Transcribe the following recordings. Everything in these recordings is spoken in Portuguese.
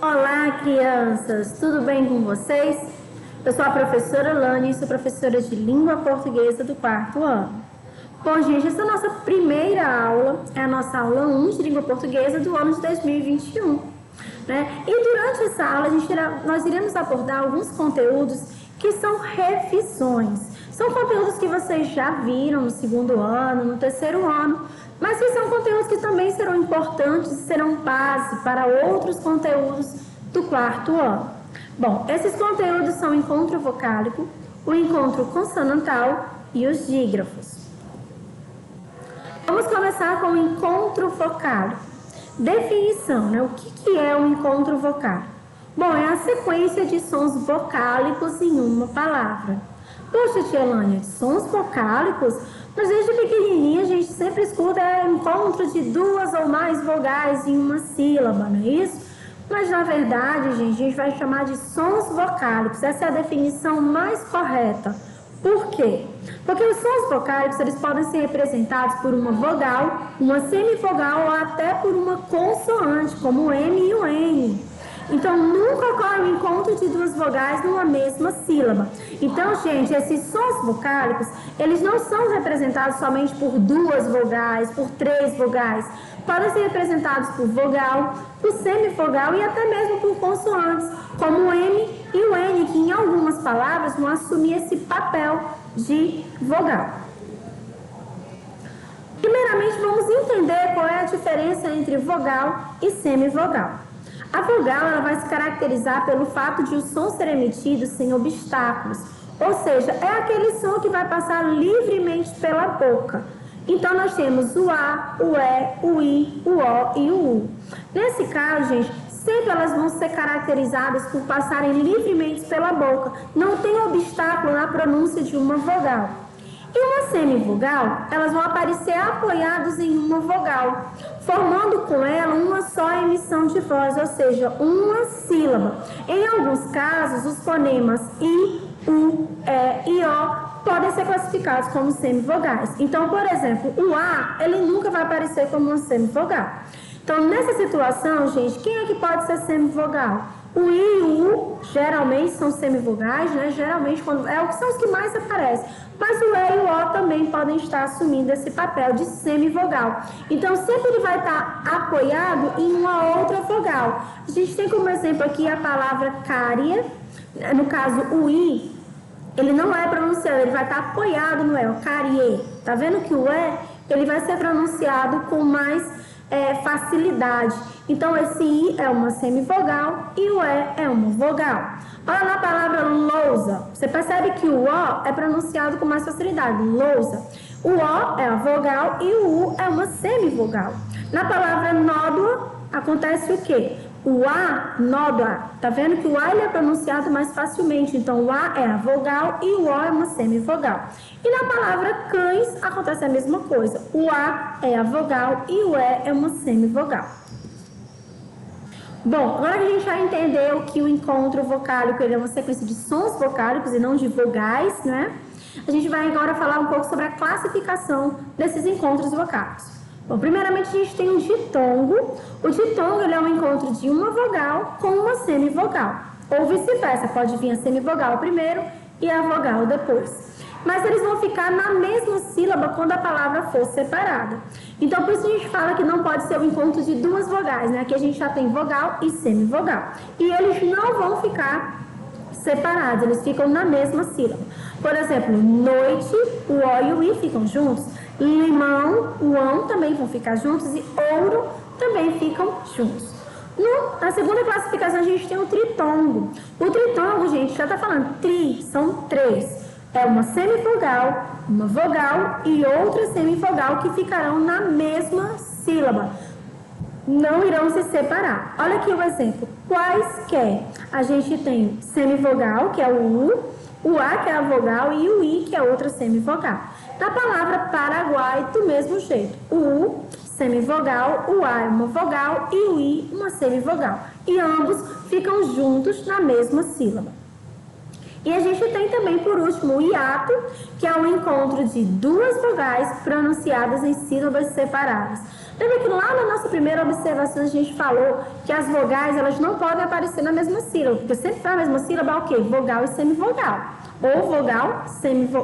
Olá, crianças! Tudo bem com vocês? Eu sou a professora Lani, sou professora de língua portuguesa do 4º ano. Bom, gente, essa é a nossa primeira aula, é a nossa aula 1 de língua portuguesa do ano de 2021. Né? E durante essa aula, nós iremos abordar alguns conteúdos que são revisões. São conteúdos que vocês já viram no 2º ano, no 3º ano, mas que são conteúdos que também serão importantes e serão base para outros conteúdos do 4º ano. Bom, esses conteúdos são o encontro vocálico, o encontro consonantal e os dígrafos. Vamos começar com o encontro vocálico. Definição, né? O que é um encontro vocálico? Bom, é a sequência de sons vocálicos em uma palavra. Poxa, tia Lânia, sons vocálicos? Mas desde pequenininha a gente sempre escuta encontro de 2 ou mais vogais em uma sílaba, não é isso? Mas na verdade, gente, a gente vai chamar de sons vocálicos. Essa é a definição mais correta. Por quê? Porque os sons vocálicos, eles podem ser representados por uma vogal, uma semivogal ou até por uma consoante, como o M e o N. Então, nunca ocorre o encontro de 2 vogais numa mesma sílaba. Então, gente, esses sons vocálicos, eles não são representados somente por 2 vogais, por 3 vogais. Podem ser representados por vogal, por semivogal e até mesmo por consoantes, como o M e o N, que em algumas palavras vão assumir esse papel de vogal. Primeiramente, vamos entender qual é a diferença entre vogal e semivogal. A vogal ela vai se caracterizar pelo fato de o som ser emitido sem obstáculos, ou seja, é aquele som que vai passar livremente pela boca. Então, nós temos o A, o E, o I, o O e o U. Nesse caso, gente, sempre elas vão ser caracterizadas por passarem livremente pela boca. Não tem obstáculo na pronúncia de uma vogal. E uma semivogal, elas vão aparecer apoiadas em uma vogal, formando com ela uma só emissão de voz, ou seja, uma sílaba. Em alguns casos, os fonemas I, U, E e O podem ser classificados como semivogais. Então, por exemplo, o A, ele nunca vai aparecer como uma semivogal. Então, nessa situação, gente, quem é que pode ser semivogal? O I e o U geralmente são semivogais, né? Geralmente são os que mais aparecem. Mas o E e o O também podem estar assumindo esse papel de semivogal. Então, sempre ele vai estar apoiado em uma outra vogal. A gente tem como exemplo aqui a palavra cária. No caso, o I, ele não é pronunciado, ele vai estar apoiado no E, o carie. Tá vendo que o E, ele vai ser pronunciado com mais facilidade. Então, esse I é uma semivogal e o E é uma vogal. Olha na palavra lousa. Você percebe que o O é pronunciado com mais facilidade. Lousa. O O é a vogal e o U é uma semivogal. Na palavra nódoa, acontece o quê? O A, nódoa. Tá vendo que o A ele é pronunciado mais facilmente. Então, o A é a vogal e o O é uma semivogal. E na palavra cães, acontece a mesma coisa. O A é a vogal e o E é uma semivogal. Bom, agora que a gente já entendeu que o encontro vocálico ele é uma sequência de sons vocálicos e não de vogais, né? A gente vai agora falar um pouco sobre a classificação desses encontros vocálicos. Bom, primeiramente a gente tem um ditongo. O ditongo ele é um encontro de uma vogal com uma semivogal. Ou vice-versa, pode vir a semivogal primeiro e a vogal depois. Mas eles vão ficar na mesma sílaba quando a palavra for separada. Então, por isso a gente fala que não pode ser o encontro de 2 vogais, né? Aqui a gente já tem vogal e semivogal. E eles não vão ficar separados, eles ficam na mesma sílaba. Por exemplo, noite, o O e o I ficam juntos. Limão, o ão também vão ficar juntos e ouro também ficam juntos. Na segunda classificação a gente tem o tritongo. O tritongo, gente, já está falando, são 3. É uma semivogal, uma vogal e outra semivogal que ficarão na mesma sílaba. Não irão se separar. Olha aqui o exemplo. Quaisquer. A gente tem semivogal, que é o U, o A, que é a vogal, e o I, que é outra semivogal. Na palavra Paraguai, do mesmo jeito. O U, semivogal, o A é uma vogal e o I, uma semivogal. E ambos ficam juntos na mesma sílaba. E a gente tem também, por último, o hiato, que é o encontro de 2 vogais pronunciadas em sílabas separadas. Lembra que lá na nossa primeira observação a gente falou que as vogais elas não podem aparecer na mesma sílaba, porque sempre está a mesma sílaba o quê? Vogal e semivogal. Ou vogal,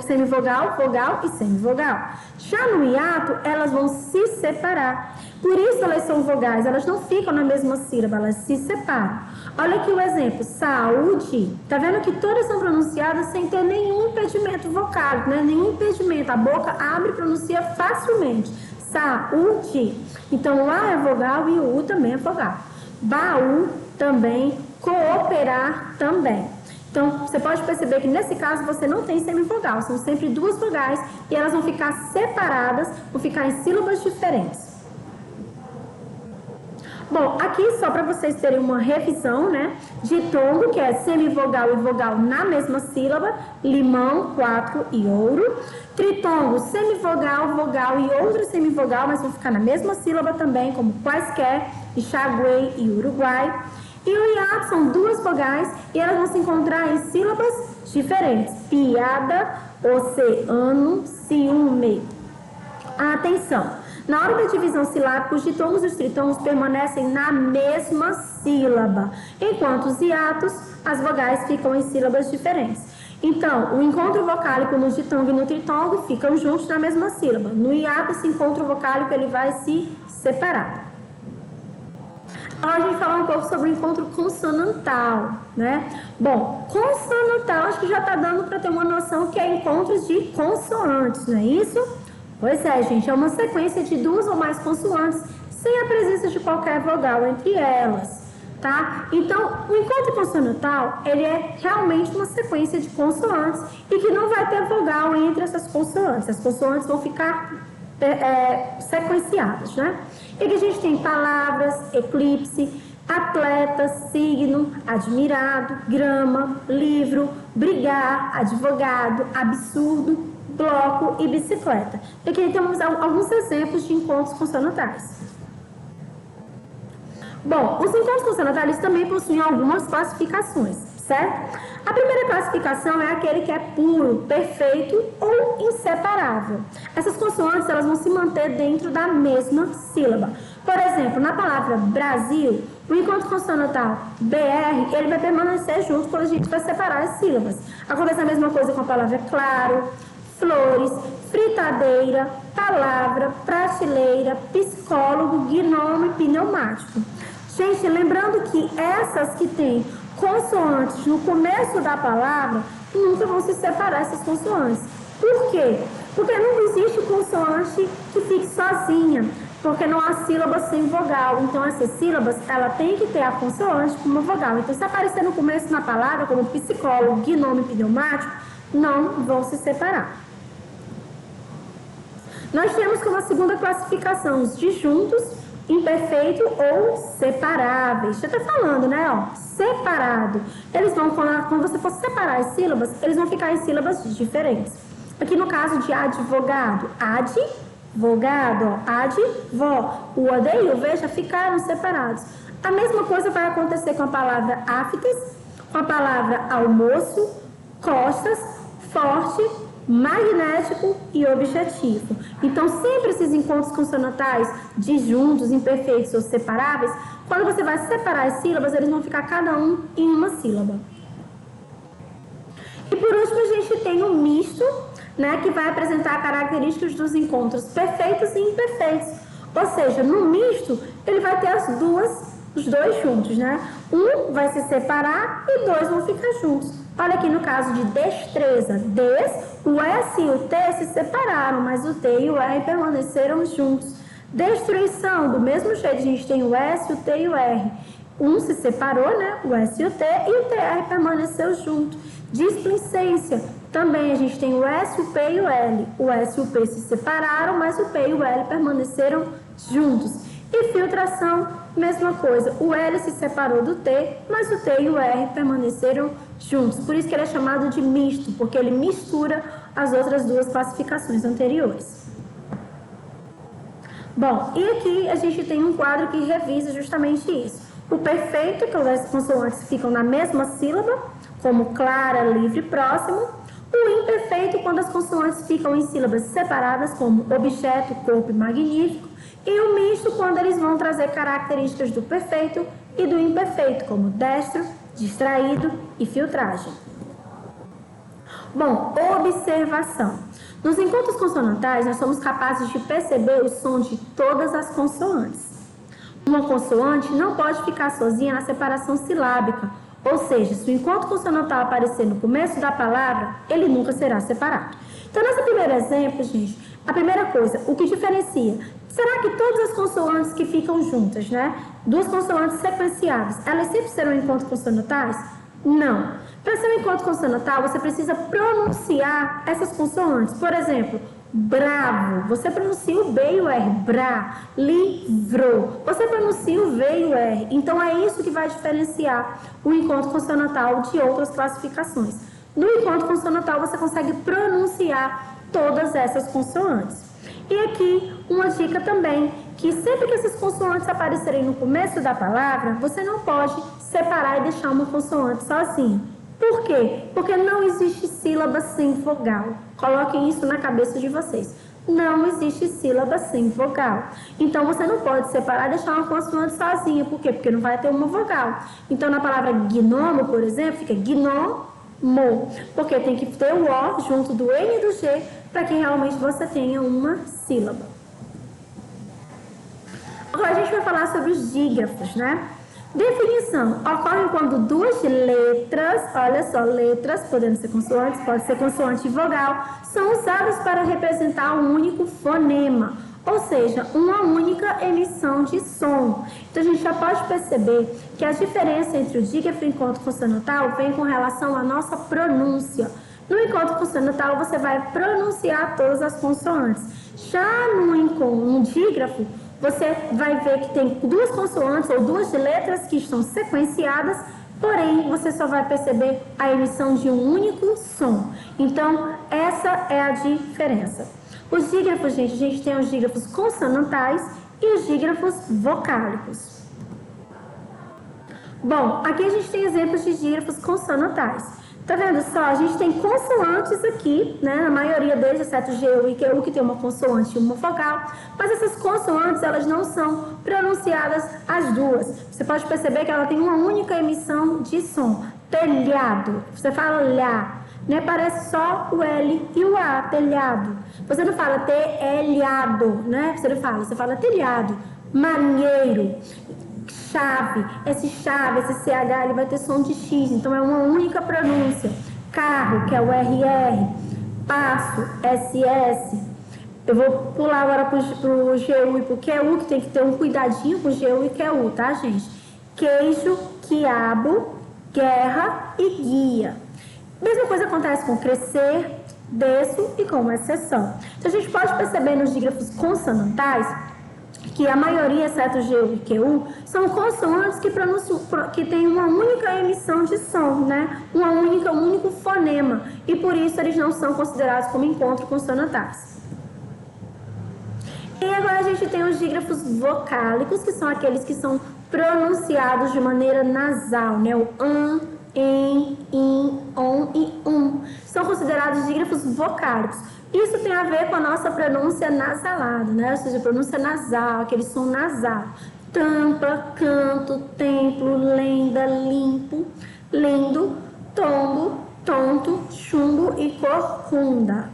semivogal, vogal e semivogal. Já no hiato, elas vão se separar. Por isso elas são vogais, elas não ficam na mesma sílaba, elas se separam. Olha aqui o exemplo, saúde. Tá vendo que todas são pronunciadas sem ter nenhum impedimento vocálico, né? Nenhum impedimento. A boca abre e pronuncia facilmente. Saúde. Então, o A é vogal e o U também é vogal. Baú também, cooperar também. Então, você pode perceber que nesse caso você não tem semivogal, são sempre duas vogais e elas vão ficar separadas, vão ficar em sílabas diferentes. Bom, aqui só para vocês terem uma revisão, né? Ditongo, que é semivogal e vogal na mesma sílaba, limão, 4 e ouro. Tritongo, semivogal, vogal e outra semivogal, mas vão ficar na mesma sílaba também, como quaisquer, Ixaguei e Uruguai. E o hiato são duas vogais e elas vão se encontrar em sílabas diferentes. Piada, oceano, ciúme. Atenção! Na hora da divisão silábica, os ditongos e os tritongos permanecem na mesma sílaba, enquanto os hiatos, as vogais ficam em sílabas diferentes. Então, o encontro vocálico no ditongo e no tritongo ficam juntos na mesma sílaba. No hiato, esse encontro vocálico ele vai se separar. Agora a gente vai falar um pouco sobre o encontro consonantal, né? Bom, consonantal acho que já está dando para ter uma noção que é encontros de consoantes, não é isso? Pois é, gente, é uma sequência de duas ou mais consoantes sem a presença de qualquer vogal entre elas, tá? Então, o encontro consonantal, ele é realmente uma sequência de consoantes e que não vai ter vogal entre essas consoantes. As consoantes vão ficar sequenciadas, né? E aqui a gente tem palavras, eclipse, atleta, signo, admirado, grama, livro, brigar, advogado, absurdo, bloco e bicicleta. E aqui temos alguns exemplos de encontros consonantais. Bom, os encontros consonantais também possuem algumas classificações, certo? A primeira classificação é aquele que é puro, perfeito ou inseparável. Essas consoantes elas vão se manter dentro da mesma sílaba. Por exemplo, na palavra Brasil, o encontro consonantal BR, ele vai permanecer junto quando a gente vai separar as sílabas. Acontece a mesma coisa com a palavra claro, flores, fritadeira, palavra, prateleira, psicólogo, gnome, pneumático. Gente, lembrando que essas que têm consoantes no começo da palavra, nunca vão se separar essas consoantes. Por quê? Porque não existe consoante que fique sozinha, porque não há sílaba sem vogal. Então, essas sílabas, ela tem que ter a consoante como vogal. Então, se aparecer no começo na palavra, como psicólogo, gnome, pneumático, não vão se separar. Nós temos como a segunda classificação os disjuntos, imperfeito ou separáveis. Já está falando, né? Ó, separado. Eles vão, quando você for separar as sílabas, eles vão ficar em sílabas diferentes. Aqui no caso de advogado, advogado, ó, advó. O A e o V já ficaram separados. A mesma coisa vai acontecer com a palavra aftes, com a palavra almoço, costas, forte, magnético e objetivo. Então, sempre esses encontros consonantais disjuntos, imperfeitos ou separáveis, quando você vai separar as sílabas, eles vão ficar cada um em uma sílaba. E por último, a gente tem o misto, né, que vai apresentar características dos encontros perfeitos e imperfeitos. Ou seja, no misto, ele vai ter os dois juntos, né? Um vai se separar e dois vão ficar juntos. Olha aqui no caso de destreza, o S e o T se separaram, mas o T e o R permaneceram juntos. Destruição, do mesmo jeito, a gente tem o S, o T e o R. Um se separou, né? O S e o T, e o TR permaneceu junto. Displicência, também a gente tem o S, o P e o L. O S e o P se separaram, mas o P e o L permaneceram juntos. E filtração, mesma coisa. O L se separou do T, mas o T e o R permaneceram juntos. Por isso que ele é chamado de misto, porque ele mistura as outras duas classificações anteriores. Bom, e aqui a gente tem um quadro que revisa justamente isso. O perfeito, que as consoantes ficam na mesma sílaba, como clara, livre, próximo. O imperfeito, quando as consoantes ficam em sílabas separadas, como objeto, corpo e magnífico. E o misto quando eles vão trazer características do perfeito e do imperfeito, como destro, distraído e filtragem. Bom, observação. Nos encontros consonantais, nós somos capazes de perceber o som de todas as consoantes. Uma consoante não pode ficar sozinha na separação silábica, ou seja, se o encontro consonantal aparecer no começo da palavra, ele nunca será separado. Então, nesse primeiro exemplo, gente, a primeira coisa, o que diferencia? Será que todas as consoantes que ficam juntas, né? Duas consoantes sequenciadas, elas sempre serão encontros consonantais? Não. Para ser um encontro consonantal, você precisa pronunciar essas consoantes. Por exemplo, bravo, você pronuncia o B e o R, bra. Livro, você pronuncia o V e o R. Então, é isso que vai diferenciar o encontro consonantal de outras classificações. No encontro consonantal, você consegue pronunciar todas essas consoantes. E aqui, uma dica também, que sempre que essas consoantes aparecerem no começo da palavra, você não pode separar e deixar uma consoante sozinha. Por quê? Porque não existe sílaba sem vogal. Coloquem isso na cabeça de vocês. Não existe sílaba sem vogal. Então, você não pode separar e deixar uma consoante sozinha. Por quê? Porque não vai ter uma vogal. Então, na palavra gnomo, por exemplo, fica gnomo. Porque tem que ter o O junto do N e do G para que realmente você tenha uma sílaba. Agora, a gente vai falar sobre os dígrafos, né? Definição: ocorre quando duas letras, olha só, letras, podendo ser consoantes, pode ser consoante e vogal, são usadas para representar um único fonema, ou seja, uma única emissão de som. Então, a gente já pode perceber que a diferença entre o dígrafo e o encontro consonantal vem com relação à nossa pronúncia. No encontro consonantal, você vai pronunciar todas as consoantes. Já no dígrafo, você vai ver que tem duas consoantes ou duas letras que estão sequenciadas, porém, você só vai perceber a emissão de um único som. Então, essa é a diferença. Os dígrafos, gente, a gente tem os dígrafos consonantais e os dígrafos vocálicos. Bom, aqui a gente tem exemplos de dígrafos consonantais. Tá vendo só? A gente tem consoantes aqui, né? A maioria deles, exceto G, U e Q, que tem uma consoante e uma vogal. Mas essas consoantes, elas não são pronunciadas as duas. Você pode perceber que ela tem uma única emissão de som. Telhado. Você fala lhá, né? Parece só o L e o A, telhado. Você não fala telhado, né? Você não fala, você fala telhado. Marinheiro. Chave, esse CH, ele vai ter som de X, então é uma única pronúncia. Carro, que é o RR, passo, SS. Eu vou pular agora pro GU e pro QU, que tem que ter um cuidadinho com GU e QU, tá, gente? Queijo, quiabo, guerra e guia. Mesma coisa acontece com crescer, desço e com exceção. Então, a gente pode perceber nos dígrafos consonantais que a maioria, exceto G, U e QU, são consoantes que têm uma única emissão de som, né? Um único fonema. E por isso eles não são considerados como encontros consonantais. E agora a gente tem os dígrafos vocálicos, que são aqueles que são pronunciados de maneira nasal, né? O an, em, in, on e são considerados dígrafos vocálicos. Isso tem a ver com a nossa pronúncia nasalada, né? Ou seja, pronúncia nasal, aquele som nasal. Tampa, canto, templo, lenda, limpo, lindo, tombo, tonto, chumbo e corcunda.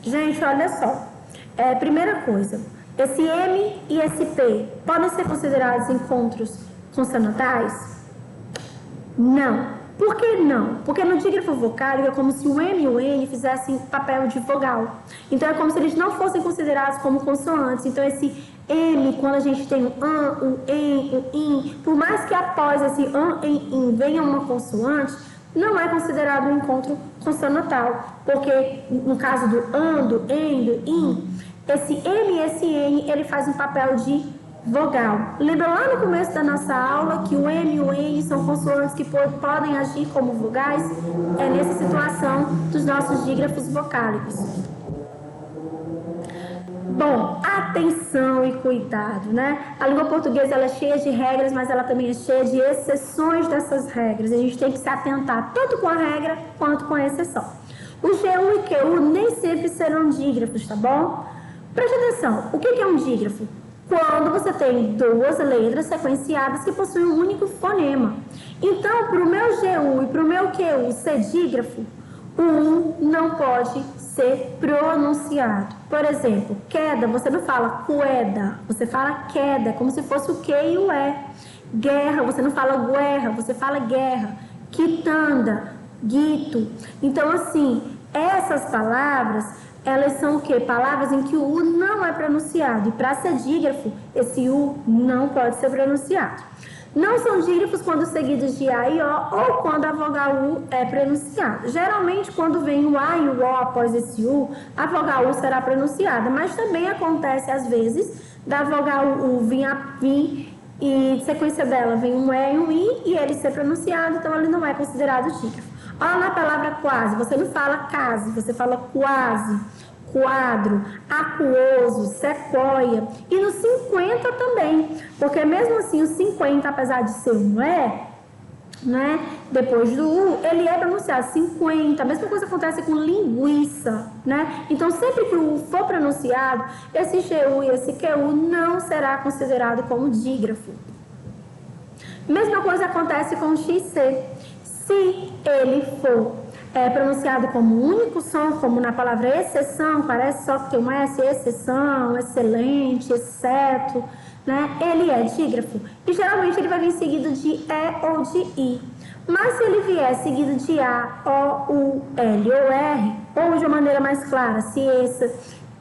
Gente, olha só. Primeira coisa, esse M e esse P podem ser considerados encontros consonantais? Não. Por que não? Porque no dígrafo vocálico é como se o M e o N fizessem papel de vogal. Então é como se eles não fossem considerados como consoantes. Então esse M, quando a gente tem o an, o en, o in, por mais que após esse an, en, in venha uma consoante, não é considerado um encontro consonantal. Porque no caso do an, do en, do in, esse M e esse N, ele faz um papel de vogal. Lembra lá no começo da nossa aula que o M e o N são consoantes que podem agir como vogais? É nessa situação dos nossos dígrafos vocálicos. Bom, atenção e cuidado, né? A língua portuguesa ela é cheia de regras, mas ela também é cheia de exceções dessas regras. A gente tem que se atentar tanto com a regra quanto com a exceção. O GU e QU nem sempre serão dígrafos, tá bom? Preste atenção, o que é um dígrafo? Quando você tem duas letras sequenciadas que possuem um único fonema. Então, para o meu GU e para o meu QU ser dígrafo, o U não pode ser pronunciado. Por exemplo, queda, você não fala queda, você fala queda, como se fosse o Q e o E. Guerra, você não fala guerra, você fala guerra. Quitanda, guito. Então, assim, essas palavras, elas são o quê? Palavras em que o U não é pronunciado. E para ser dígrafo, esse U não pode ser pronunciado. Não são dígrafos quando seguidos de A e O ou quando a vogal U é pronunciada. Geralmente, quando vem o A e o O após esse U, a vogal U será pronunciada. Mas também acontece, às vezes, da vogal U vir e de sequência dela vem um E e um I e ele ser pronunciado, então ele não é considerado dígrafo. Olha na palavra quase, você não fala case, você fala quase, quadro, aquoso, sequoia. E no 50 também, porque mesmo assim o 50, apesar de ser um E, né, depois do U, ele é pronunciado 50. A mesma coisa acontece com linguiça, né? Então, sempre que o U for pronunciado, esse GU e esse QU não será considerado como dígrafo. Mesma coisa acontece com o XC. Se ele for pronunciado como único som, como na palavra exceção, parece só que tem um S, exceção, excelente, exceto, né? Ele é dígrafo. E geralmente ele vai vir seguido de E ou de I. Mas se ele vier seguido de A, O, U, L ou R, ou de uma maneira mais clara, se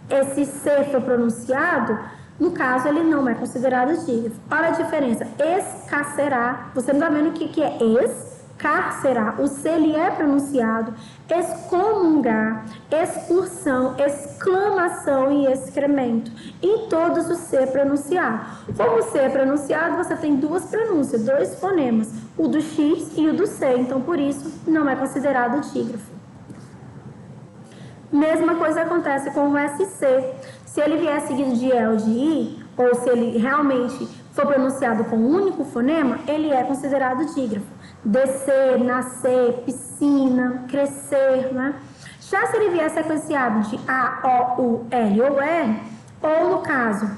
esse C for pronunciado, no caso ele não é considerado dígrafo. Olha a diferença. Escarcerar, você não está vendo o que é escarcerar? O C ele é pronunciado. Excomungar, excursão, exclamação e excremento. Em todos o C é pronunciado. Como o C é pronunciado, você tem duas pronúncias, dois fonemas, o do X e o do C. Então, por isso, não é considerado dígrafo. Mesma coisa acontece com o SC. Se ele vier seguido de E ou de I, ou se ele realmente for pronunciado com um único fonema, ele é considerado dígrafo. Descer, nascer, piscina, crescer, né? Já se ele vier sequenciado de A, O, U, L ou R, ou no caso,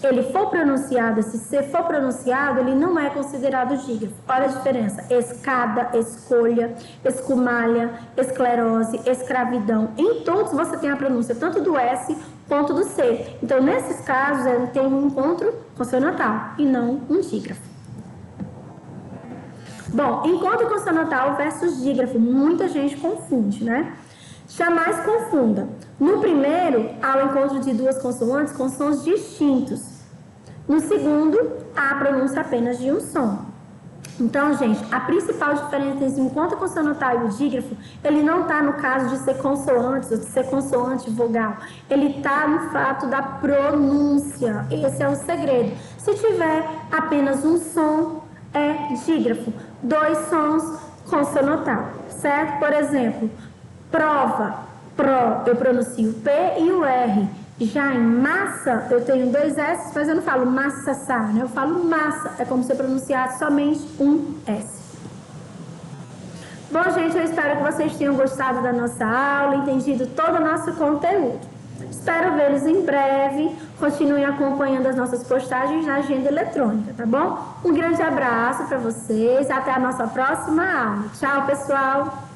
ele for pronunciado, se C for pronunciado, ele não é considerado dígrafo. Olha a diferença. Escada, escolha, escumalha, esclerose, escravidão. Em todos você tem a pronúncia tanto do S quanto do C. Então, nesses casos, ele tem um encontro consonantal e não um dígrafo. Bom, encontro consonantal versus dígrafo, muita gente confunde, né? Jamais confunda. No primeiro, há o encontro de duas consoantes com sons distintos. No segundo, há a pronúncia apenas de um som. Então, gente, a principal diferença entre o encontro consonantal e o dígrafo, ele não está no caso de ser consoantes ou de ser consoante vogal. Ele está no fato da pronúncia. Esse é o segredo. Se tiver apenas um som, é dígrafo. Dois sons, consonantal, certo? Por exemplo, prova, pro, eu pronuncio o P e o R. Já em massa, eu tenho dois S, mas eu não falo massa-sá, né? Eu falo massa, é como se eu pronunciasse somente um S. Bom, gente, eu espero que vocês tenham gostado da nossa aula, entendido todo o nosso conteúdo. Espero vê-los em breve. Continuem acompanhando as nossas postagens na agenda eletrônica, tá bom? Um grande abraço para vocês. Até a nossa próxima aula. Tchau, pessoal!